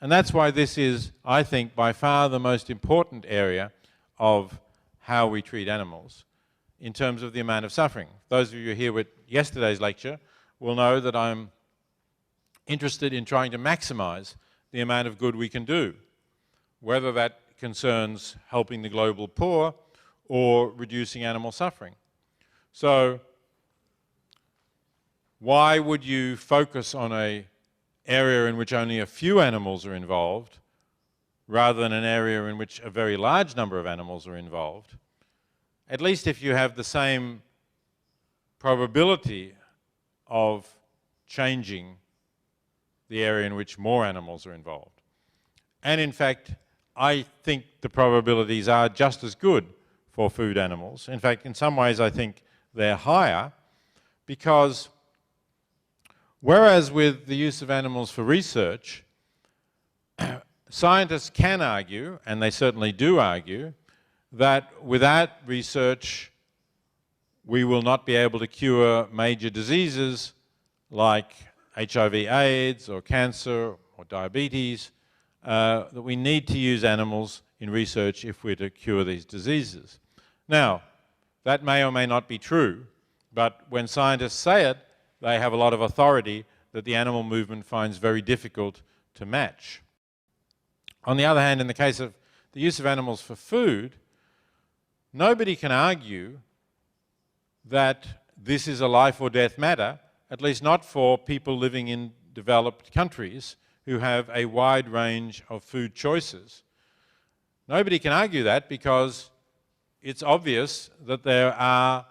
And that's why this is, I think, by far the most important area of how we treat animals in terms of the amount of suffering. Those of you here with yesterday's lecture will know that I'm interested in trying to maximize the amount of good we can do, whether that concerns helping the global poor or reducing animal suffering. So why would you focus on an area in which only a few animals are involved rather than an area in which a very large number of animals are involved? At least if you have the same probability of changing the area in which more animals are involved. And in fact, I think the probabilities are just as good for food animals. In fact, in some ways I think they're higher, because whereas with the use of animals for research, scientists can argue, and they certainly do argue, that without research we will not be able to cure major diseases like HIV/AIDS or cancer or diabetes, that we need to use animals in research if we're to cure these diseases. Now, that may or may not be true, but when scientists say it, they have a lot of authority that the animal movement finds very difficult to match. On the other hand, in the case of the use of animals for food, nobody can argue that this is a life or death matter, at least not for people living in developed countries who have a wide range of food choices. Nobody can argue that because it's obvious that there are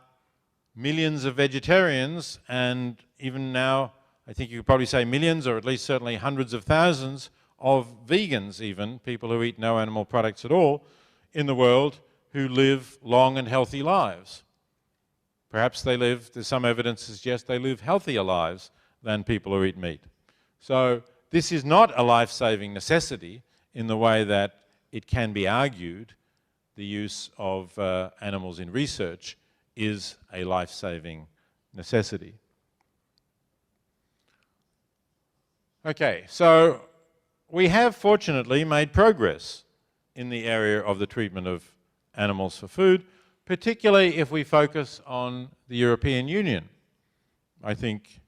millions of vegetarians, and even now I think you could probably say millions, or at least certainly hundreds of thousands of vegans even, people who eat no animal products at all, in the world who live long and healthy lives. Perhaps they live, there's some evidence to suggest they live healthier lives than people who eat meat. So this is not a life-saving necessity in the way that it can be argued the use of animals in research is a life-saving necessity. Okay, so we have fortunately made progress in the area of the treatment of animals for food, particularly if we focus on the European Union. I think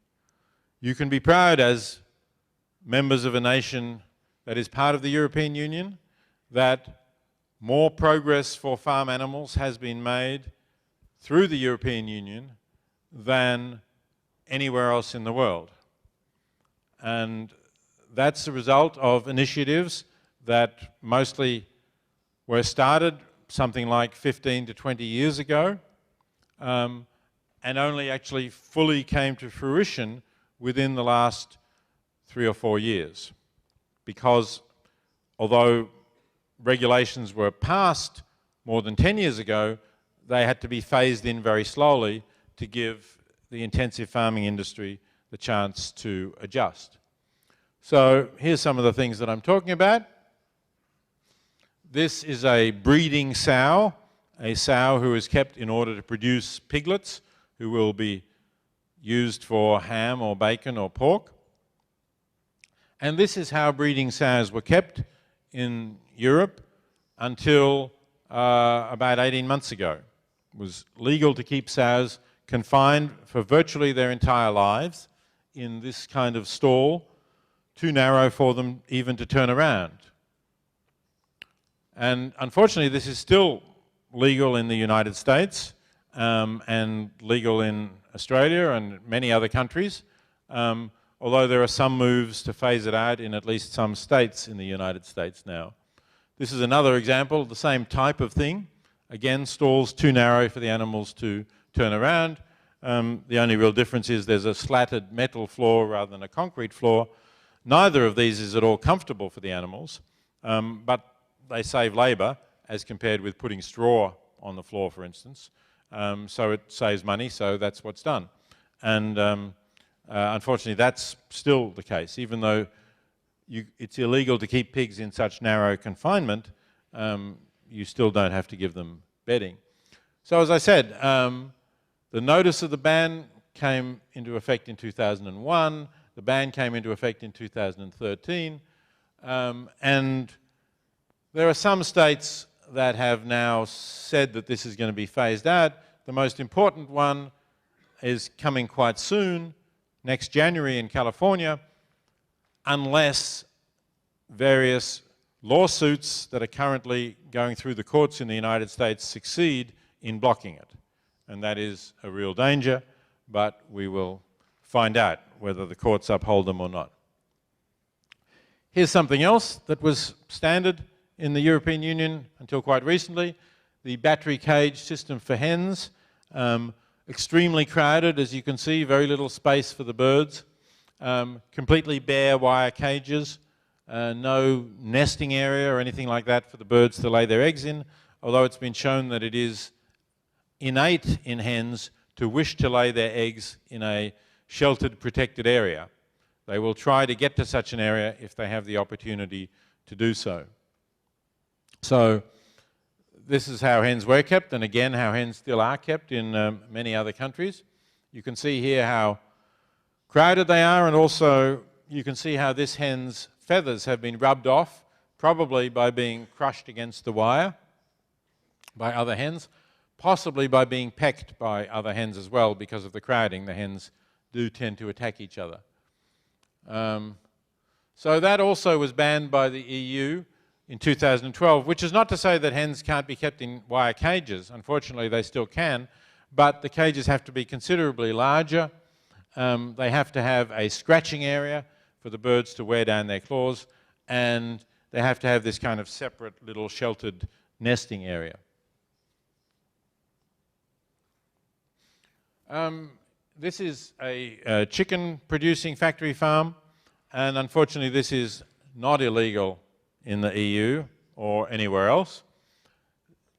you can be proud as members of a nation that is part of the European Union that more progress for farm animals has been made through the European Union than anywhere else in the world. And that's a result of initiatives that mostly were started something like 15 to 20 years ago, and only actually fully came to fruition within the last 3 or 4 years. Because although regulations were passed more than 10 years ago, they had to be phased in very slowly to give the intensive farming industry the chance to adjust. So here's some of the things that I'm talking about. This is a breeding sow who is kept in order to produce piglets who will be used for ham or bacon or pork. And this is how breeding sows were kept in Europe until about 18 months ago. It was legal to keep sows confined for virtually their entire lives in this kind of stall, too narrow for them even to turn around. And unfortunately, this is still legal in the United States and legal in Australia and many other countries, although there are some moves to phase it out in at least some states in the United States now. This is another example of the same type of thing. Again, stalls too narrow for the animals to turn around. The only real difference is there's a slatted metal floor rather than a concrete floor. Neither of these is at all comfortable for the animals, but they save labour as compared with putting straw on the floor, for instance. So it saves money, so that's what's done. And unfortunately, that's still the case. Even though it's illegal to keep pigs in such narrow confinement, you still don't have to give them bedding. So as I said, the notice of the ban came into effect in 2001. The ban came into effect in 2013. And there are some states that have now said that this is going to be phased out. The most important one is coming quite soon, next January in California, unless various lawsuits that are currently going through the courts in the United States succeed in blocking it. And that is a real danger, but we will find out whether the courts uphold them or not. Here's something else that was standard in the European Union until quite recently, the battery cage system for hens. Extremely crowded, as you can see, very little space for the birds. Completely bare wire cages, no nesting area or anything like that for the birds to lay their eggs in, although it's been shown that it is innate in hens to wish to lay their eggs in a sheltered, protected area. They will try to get to such an area if they have the opportunity to do so. So this is how hens were kept, and again how hens still are kept in many other countries. You can see here how crowded they are, and also you can see how this hen's feathers have been rubbed off, probably by being crushed against the wire by other hens, possibly by being pecked by other hens as well. Because of the crowding, the hens do tend to attack each other. So that also was banned by the EU. in 2012, which is not to say that hens can't be kept in wire cages. Unfortunately, they still can, but the cages have to be considerably larger. They have to have a scratching area for the birds to wear down their claws, and they have to have this kind of separate little sheltered nesting area. This is a chicken producing factory farm, and unfortunately this is not illegal in the EU or anywhere else.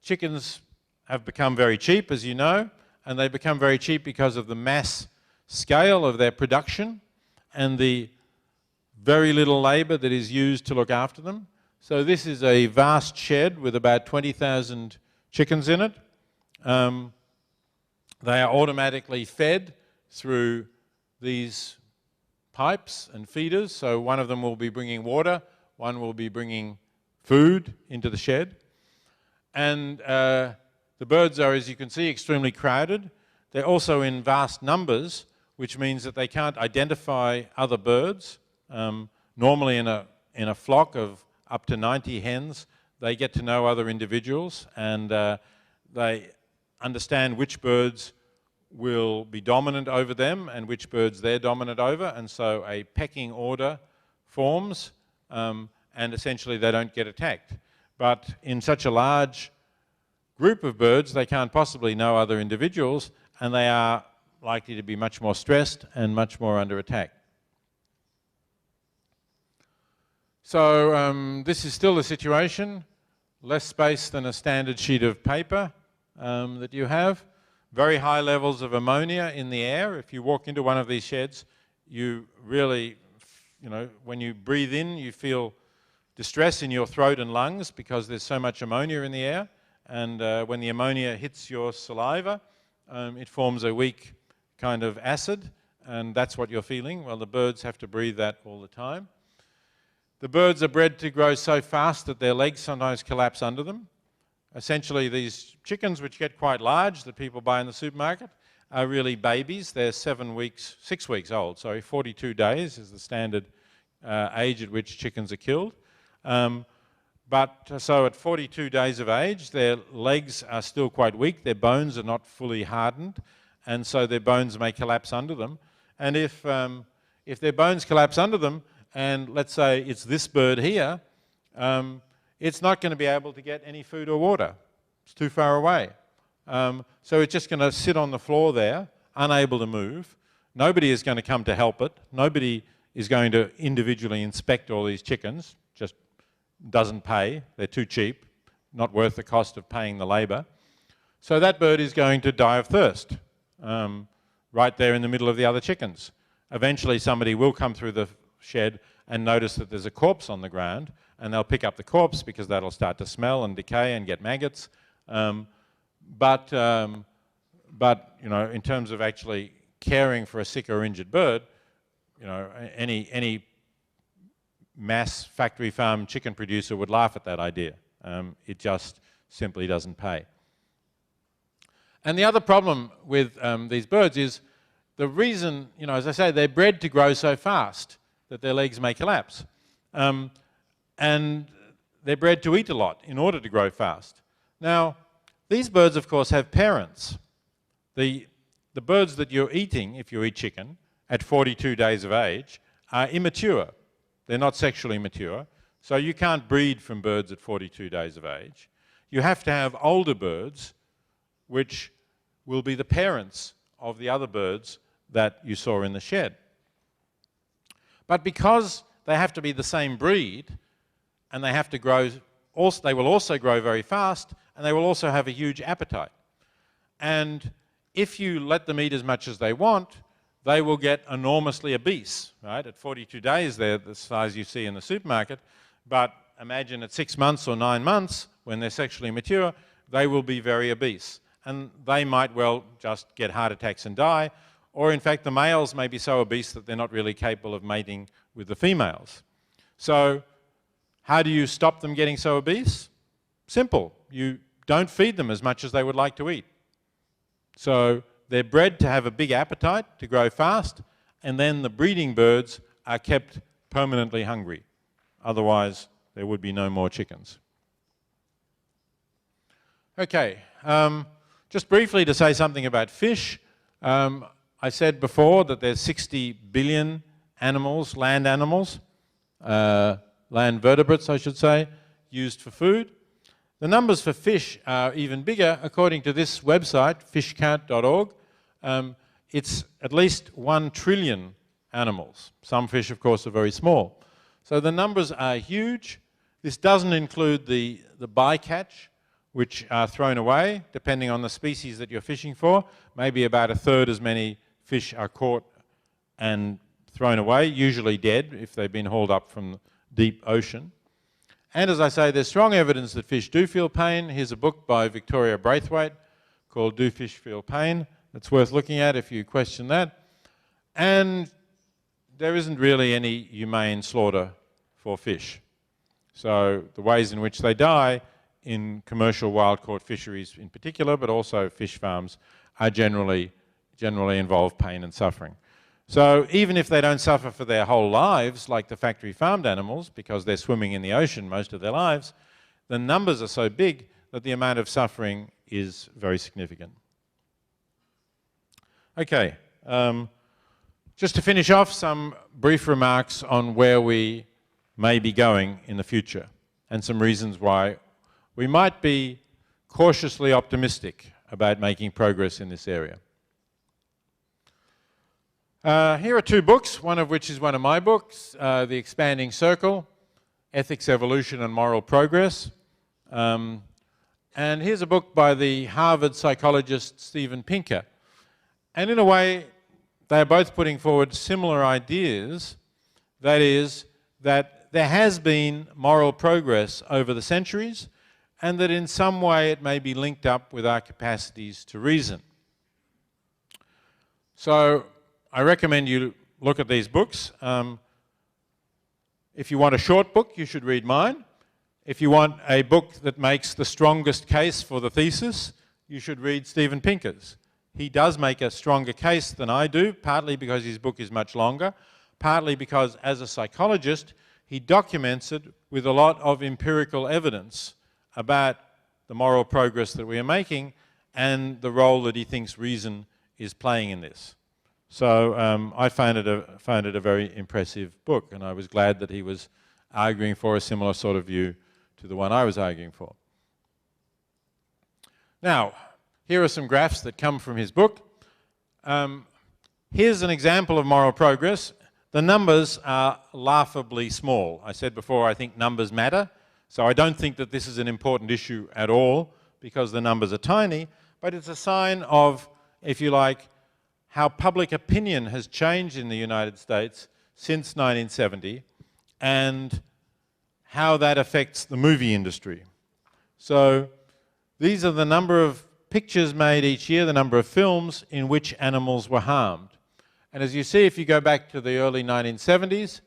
Chickens have become very cheap, as you know, and they become very cheap because of the mass scale of their production and the very little labour that is used to look after them. So this is a vast shed with about 20,000 chickens in it. They are automatically fed through these pipes and feeders. So one of them will be bringing water, one will be bringing food into the shed. And the birds are, as you can see, extremely crowded. They're also in vast numbers, which means that they can't identify other birds. Normally in a flock of up to 90 hens, they get to know other individuals, and they understand which birds will be dominant over them and which birds they're dominant over, and so a pecking order forms, and essentially they don't get attacked. But in such a large group of birds, they can't possibly know other individuals, and they are likely to be much more stressed and much more under attack. So this is still the situation, less space than a standard sheet of paper that you have, very high levels of ammonia in the air. If you walk into one of these sheds, you really, when you breathe in, you feel distress in your throat and lungs because there's so much ammonia in the air, and when the ammonia hits your saliva, it forms a weak kind of acid, and that's what you're feeling. Well, the birds have to breathe that all the time. The birds are bred to grow so fast that their legs sometimes collapse under them. Essentially, these chickens, which get quite large, that people buy in the supermarket, are really babies. They're 6 weeks old. Sorry, 42 days is the standard age at which chickens are killed. So at 42 days of age, their legs are still quite weak. Their bones are not fully hardened, and so their bones may collapse under them. And if their bones collapse under them, and let's say it's this bird here, it's not going to be able to get any food or water. It's too far away. So it's just going to sit on the floor there, unable to move. Nobody is going to come to help it. Nobody is going to individually inspect all these chickens. Just doesn't pay. They're too cheap, not worth the cost of paying the labour. So that bird is going to die of thirst right there in the middle of the other chickens. Eventually somebody will come through the shed and notice that there's a corpse on the ground, and they'll pick up the corpse because that'll start to smell and decay and get maggots. But in terms of actually caring for a sick or injured bird, any mass factory farm chicken producer would laugh at that idea. It just simply doesn't pay. And the other problem with these birds is the reason, as I say, they're bred to grow so fast that their legs may collapse. And they're bred to eat a lot in order to grow fast. Now, these birds, of course, have parents. The birds that you're eating, if you eat chicken, at 42 days of age, are immature. They're not sexually mature, so you can't breed from birds at 42 days of age. You have to have older birds, which will be the parents of the other birds that you saw in the shed. But because they have to be the same breed, and they have to grow, they will also grow very fast, and they will also have a huge appetite. And if you let them eat as much as they want, they will get enormously obese, right? At 42 days, they're the size you see in the supermarket, but imagine at 6 months or 9 months, when they're sexually mature, they will be very obese. And they might well just get heart attacks and die, or in fact the males may be so obese that they're not really capable of mating with the females. So how do you stop them getting so obese? Simple. You don't feed them as much as they would like to eat. So they're bred to have a big appetite, to grow fast, and then the breeding birds are kept permanently hungry. Otherwise, there would be no more chickens. Okay, just briefly to say something about fish. I said before that there's 60 billion animals, land vertebrates, I should say, used for food. The numbers for fish are even bigger. According to this website, fishcount.org, it's at least 1 trillion animals. Some fish, of course, are very small. So the numbers are huge. This doesn't include the bycatch, which are thrown away, depending on the species that you're fishing for. Maybe about 1/3 as many fish are caught and thrown away, usually dead if they've been hauled up from the deep ocean. And as I say, there's strong evidence that fish do feel pain. Here's a book by Victoria Braithwaite called Do Fish Feel Pain? That's worth looking at if you question that. And there isn't really any humane slaughter for fish. So the ways in which they die in commercial wild-caught fisheries in particular, but also fish farms, are generally involve pain and suffering. So even if they don't suffer for their whole lives, like the factory farmed animals, because they're swimming in the ocean most of their lives, the numbers are so big that the amount of suffering is very significant. Okay, just to finish off, some brief remarks on where we may be going in the future, and some reasons why we might be cautiously optimistic about making progress in this area. Here are 2 books, one of which is one of my books, The Expanding Circle, Ethics, Evolution and Moral Progress. And here's a book by the Harvard psychologist Steven Pinker. And in a way, they are both putting forward similar ideas. That is, that there has been moral progress over the centuries, and that in some way it may be linked up with our capacities to reason. So I recommend you look at these books. If you want a short book, you should read mine. If you want a book that makes the strongest case for the thesis, you should read Steven Pinker's. He does make a stronger case than I do, partly because his book is much longer, partly because as a psychologist, he documents it with a lot of empirical evidence about the moral progress that we are making and the role that he thinks reason is playing in this. So I found it a very impressive book, and I was glad that he was arguing for a similar sort of view to the one I was arguing for. Now, here are some graphs that come from his book. Here's an example of moral progress. The numbers are laughably small. I said before, I think numbers matter, so I don't think that this is an important issue at all because the numbers are tiny, but it's a sign of, if you like, how public opinion has changed in the United States since 1970 and how that affects the movie industry. So these are the number of pictures made each year, the number of films in which animals were harmed. And as you see, if you go back to the early 1970s,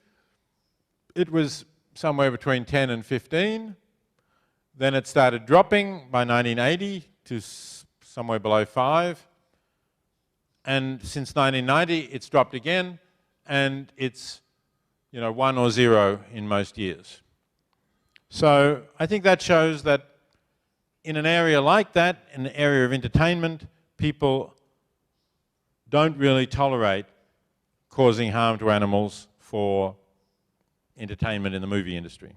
it was somewhere between 10 and 15. Then it started dropping by 1980 to somewhere below 5. And since 1990, it's dropped again, and it's 1 or 0 in most years. So I think that shows that in an area like that, in the area of entertainment, people don't really tolerate causing harm to animals for entertainment in the movie industry.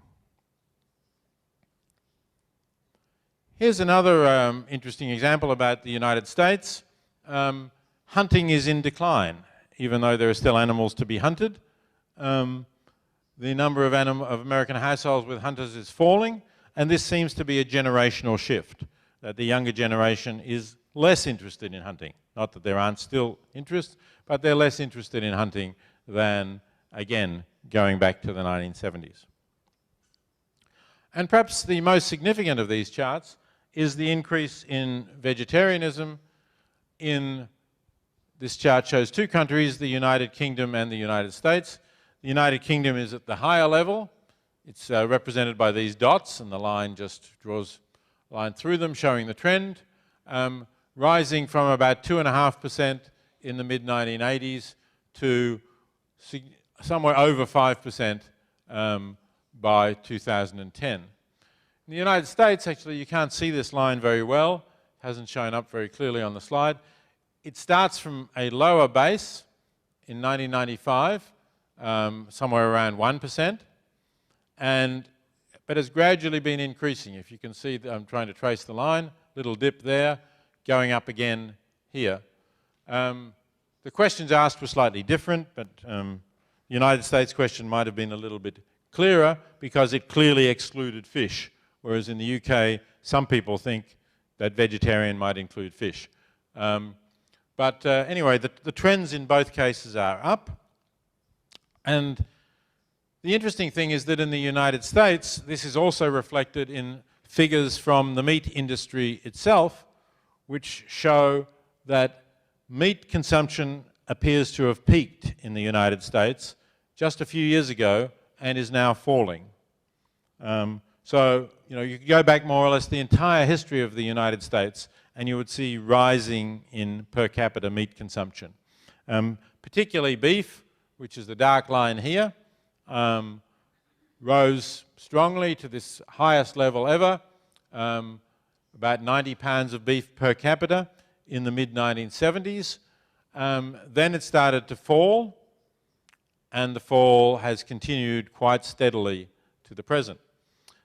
Here's another interesting example about the United States. Hunting is in decline, even though there are still animals to be hunted. The number of American households with hunters is falling, and this seems to be a generational shift, that the younger generation is less interested in hunting. Not that there aren't still interests, but they're less interested in hunting than, again, going back to the 1970s. And perhaps the most significant of these charts is the increase in vegetarianism. This chart shows 2 countries, the United Kingdom and the United States. The United Kingdom is at the higher level. It's represented by these dots, and the line just draws a line through them, showing the trend, rising from about 2.5% in the mid-1980s to somewhere over 5% by 2010. In the United States, actually, you can't see this line very well. It hasn't shown up very clearly on the slide. It starts from a lower base in 1995, somewhere around 1%, but has gradually been increasing. If you can see, I'm trying to trace the line, little dip there, going up again here. The questions asked were slightly different, but the United States question might have been a little bit clearer because it clearly excluded fish, whereas in the UK, some people think that vegetarian might include fish. Anyway, the trends in both cases are up. And the interesting thing is that in the United States, this is also reflected in figures from the meat industry itself, which show that meat consumption appears to have peaked in the United States just a few years ago and is now falling. So, you could go back more or less the entire history of the United States and you would see rising in per capita meat consumption. Particularly beef, which is the dark line here, rose strongly to this highest level ever, about 90 pounds of beef per capita in the mid-1970s. Then it started to fall, and the fall has continued quite steadily to the present.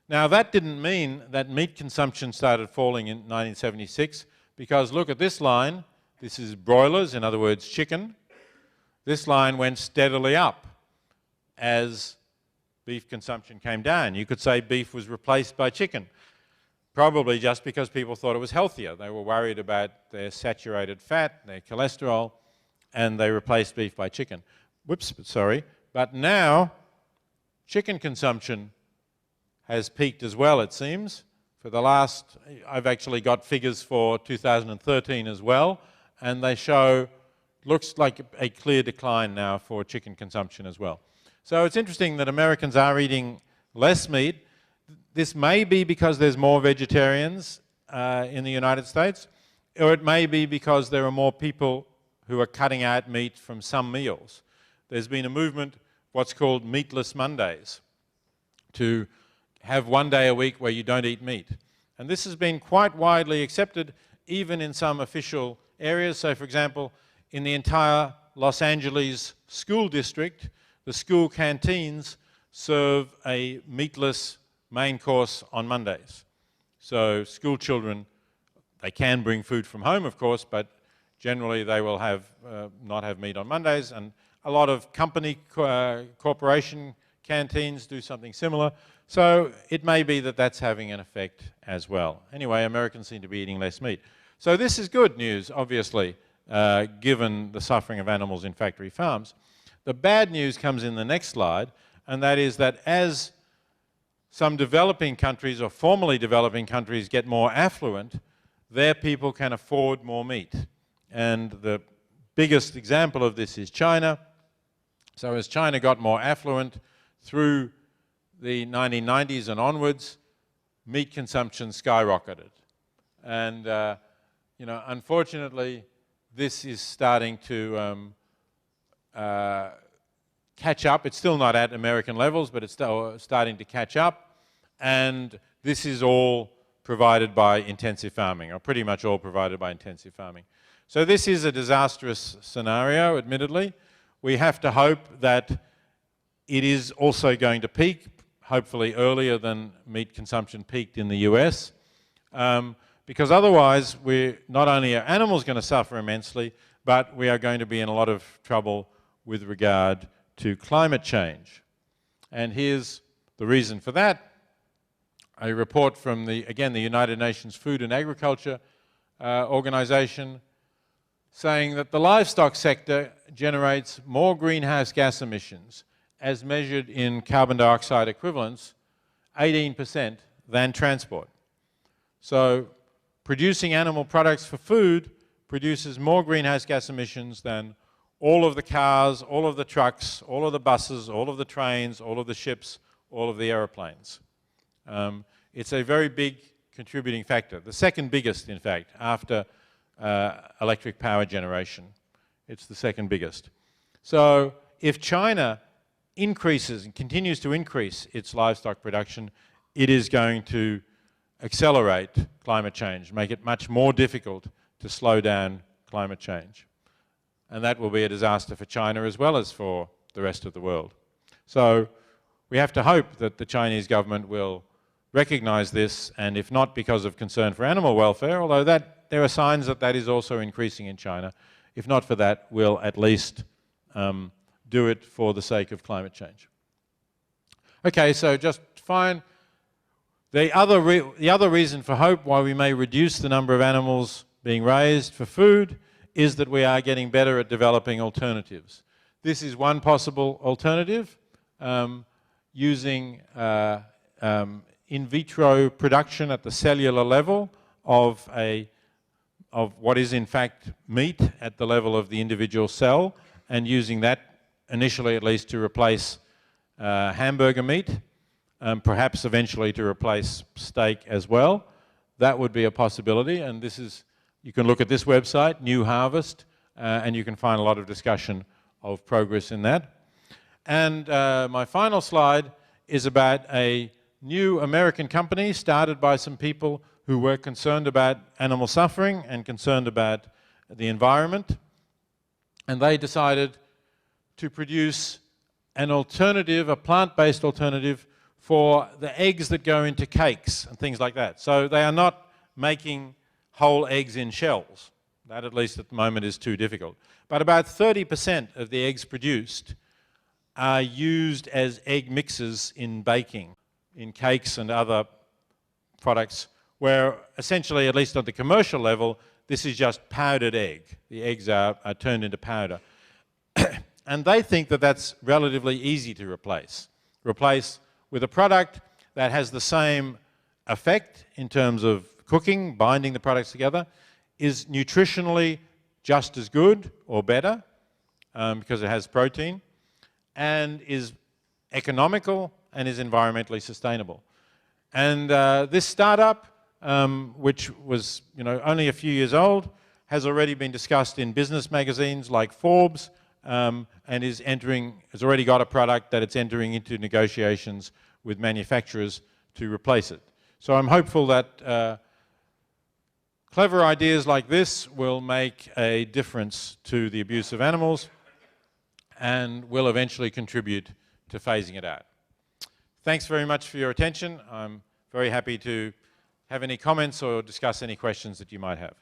Now, that didn't mean that meat consumption started falling in 1976, because look at this line. This is broilers, in other words, chicken. This line went steadily up as beef consumption came down. You could say beef was replaced by chicken, probably just because people thought it was healthier. They were worried about their saturated fat, their cholesterol, and they replaced beef by chicken. Whoops, sorry. But now, chicken consumption has peaked as well, it seems. For the last, I've actually got figures for 2013 as well, and they show, looks like a clear decline now for chicken consumption as well. So it's interesting that Americans are eating less meat. This may be because there's more vegetarians in the United States, or it may be because there are more people who are cutting out meat from some meals. There's been a movement, what's called meatless Mondays, to have one day a week where you don't eat meat. And this has been quite widely accepted, even in some official areas. So, for example, in the entire Los Angeles school district, the school canteens serve a meatless main course on Mondays. So school children, they can bring food from home, of course, but generally they will have not have meat on Mondays. And a lot of company, corporation canteens do something similar. So it may be that that's having an effect as well. Anyway, Americans seem to be eating less meat. So this is good news, obviously, given the suffering of animals in factory farms. The bad news comes in the next slide, and that is that as some developing countries or formerly developing countries get more affluent, their people can afford more meat. And the biggest example of this is China. So as China got more affluent through the 1990s and onwards, meat consumption skyrocketed. And unfortunately, this is starting to catch up. It's still not at American levels, but it's still starting to catch up. And this is all provided by intensive farming, or pretty much all provided by intensive farming. So this is a disastrous scenario, admittedly. We have to hope that it is also going to peak, hopefully earlier than meat consumption peaked in the US, because otherwise not only are animals going to suffer immensely, but we are going to be in a lot of trouble with regard to climate change. And here's the reason for that. A report from the United Nations Food and Agriculture Organization saying that the livestock sector generates more greenhouse gas emissions as measured in carbon dioxide equivalents, 18%, than transport. So producing animal products for food produces more greenhouse gas emissions than all of the cars, all of the trucks, all of the buses, all of the trains, all of the ships, all of the aeroplanes. It's a very big contributing factor, the second biggest, in fact, after electric power generation. It's the second biggest. So if China increases and continues to increase its livestock production, it is going to accelerate climate change, make it much more difficult to slow down climate change. And that will be a disaster for China as well as for the rest of the world. So we have to hope that the Chinese government will recognize this, and if not because of concern for animal welfare, although there are signs that that is also increasing in China, if not for that, will at least do it for the sake of climate change. Okay, so just fine. The other reason for hope why we may reduce the number of animals being raised for food is that we are getting better at developing alternatives. This is one possible alternative, using in vitro production at the cellular level of what is in fact meat at the level of the individual cell, and using that initially at least to replace hamburger meat, perhaps eventually to replace steak as well. That would be a possibility, and this is, you can look at this website, New Harvest, and you can find a lot of discussion of progress in that. And my final slide is about a new American company started by some people who were concerned about animal suffering and concerned about the environment. And they decided to produce an alternative, a plant-based alternative for the eggs that go into cakes and things like that. So they are not making whole eggs in shells. That, at least at the moment, is too difficult. But about 30% of the eggs produced are used as egg mixes in baking, in cakes and other products, where essentially, at least at the commercial level, this is just powdered egg. The eggs are turned into powder. And they think that that's relatively easy to replace. Replace with a product that has the same effect in terms of cooking, binding the products together, is nutritionally just as good or better because it has protein, and is economical and is environmentally sustainable. And this startup, which was only a few years old, has already been discussed in business magazines like Forbes, and has already got a product that it's entering into negotiations with manufacturers to replace it. So I'm hopeful that clever ideas like this will make a difference to the abuse of animals and will eventually contribute to phasing it out. Thanks very much for your attention. I'm very happy to have any comments or discuss any questions that you might have.